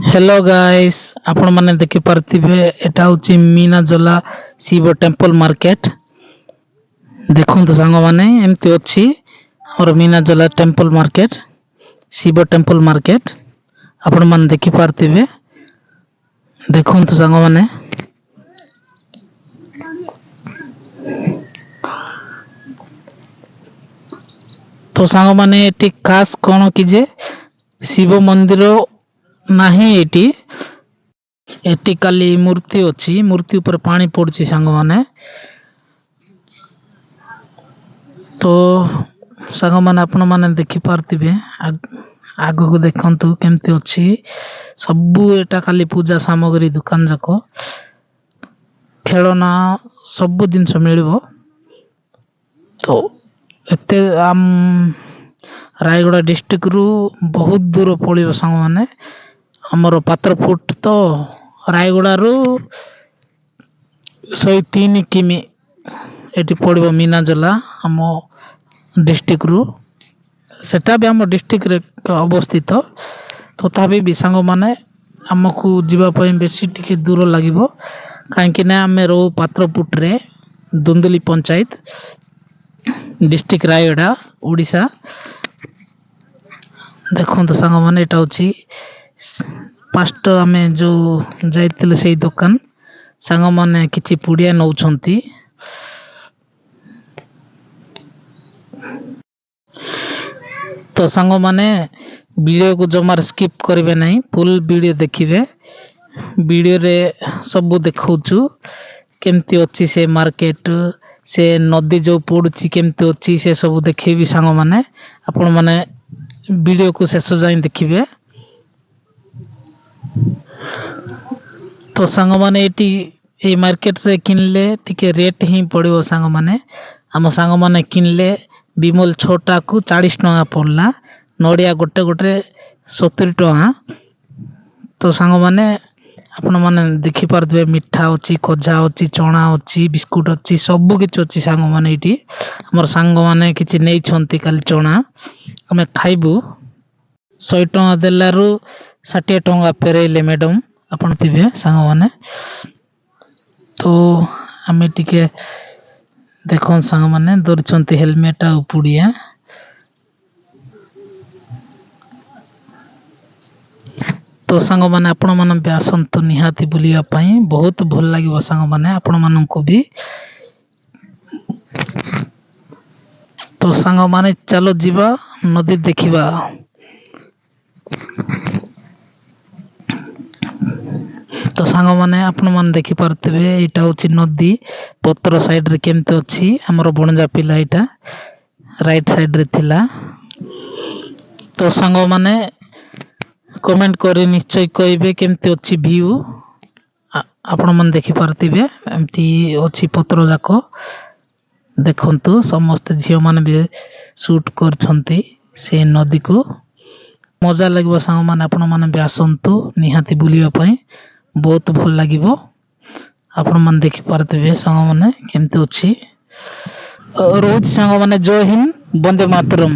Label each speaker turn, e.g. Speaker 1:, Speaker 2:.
Speaker 1: Hello guys आपण माने देखि पारथिबे एटा होची मीनाजला शिव टेम्पल मार्केट। देखंतु सांग माने एमती अछि और मीनाजला temple market Shiva temple market आपण माने देखि पारथिबे। देखंतु सांग माने तो सांग माने एटी खास कोन कि जे शिव मंदिर नाही एटी एटी काली मूर्ति अछि मूर्ति ऊपर पानी पड़छि सांग माने। तो सांग माने आपण माने देखि पारथिबे आगो को देखंतु केमती अछि सबु एटा खाली पूजा सामग्री दुकान जाको खेलना सबु जिंस मिलिबो। तो एते आम रायगड़ा डिस्ट्रिक्ट रु बहुत दूर पड़िबो सांग माने हमर पात्रपुट तो रायगड़ा रु 103 किमी एटी पड़िबो मीनाजला हम डिस्ट्रिक्ट रु सेटा भी हम डिस्ट्रिक्ट रे अवस्थित तथापि भी सांग माने हमकु जीवा पई बेसी टिके दूर लागिबो काहेकि ना हमें रो पात्रपुट रे दुंदली पंचायत डिस्ट्रिक्ट रायगड़ा ओडिशा। देखंतु सांग माने एटा होची पास्ट आमे जो जाइतिले सेही दुकान सांग माने किछि पुडिया नउछंती। तो सांग माने वीडियो को जमार स्किप करिवे नहीं फुल वीडियो देखिवे। वीडियो रे सब देखौछु केमती अछि से मार्केट से नदी जो पड़ुछि केमती अछि से सब देखिबी सांग माने आपण माने वीडियो को शेष जाय देखिवे। तो सांग माने एटी ए मार्केट रे किनले टिके रेट ही पड़िबो सांग माने हम सांग माने किनले बिमल छोटा को 40 टका पड़ला नडिया गोटे गोटे 70 टका। तो सांग माने आपण माने देखि पारथबे मिठा अछि खजा अछि चना अछि बिस्कुट अछि सब किछ अछि सांग माने एटी हमर सांग माने किछ नै छंती खाली चना हमें खाइबू 100 टका देलारु 60 टका फेरेले मैडम आपण थिबे सांग माने। तो हमें टिके देखन सांग माने दरचंती हेलमेट आ पुडिया। तो सांग माने आपण मन बे आसंतु निहाती बुलिया पई बहुत भल लागिवो सांग माने आपण मन को भी। तो सांग माने चलो जीवा नदी देखिबा। तो सांग माने आपण मन देखि पारथिबे एटा होची नदी पत्र साइड रे केमते अछि हमर बणजा पिला एटा राइट साइड रे थिला। तो सांग माने कमेंट करी निश्चय कहबे केमते अछि व्यू आपण मन देखि पारथिबे एमती अछि पत्र जाको देखंतु समस्त झियो माने भी शूट करछंती से नदी को मजा लागबो सांग माने आपण माने भी आसंतु निहाती बुलिया पई बहुत भल लागिबो आपण मन देखि पारथिबे सांग माने केमते अछि रोज सांग माने जय हिंद वंदे मातरम।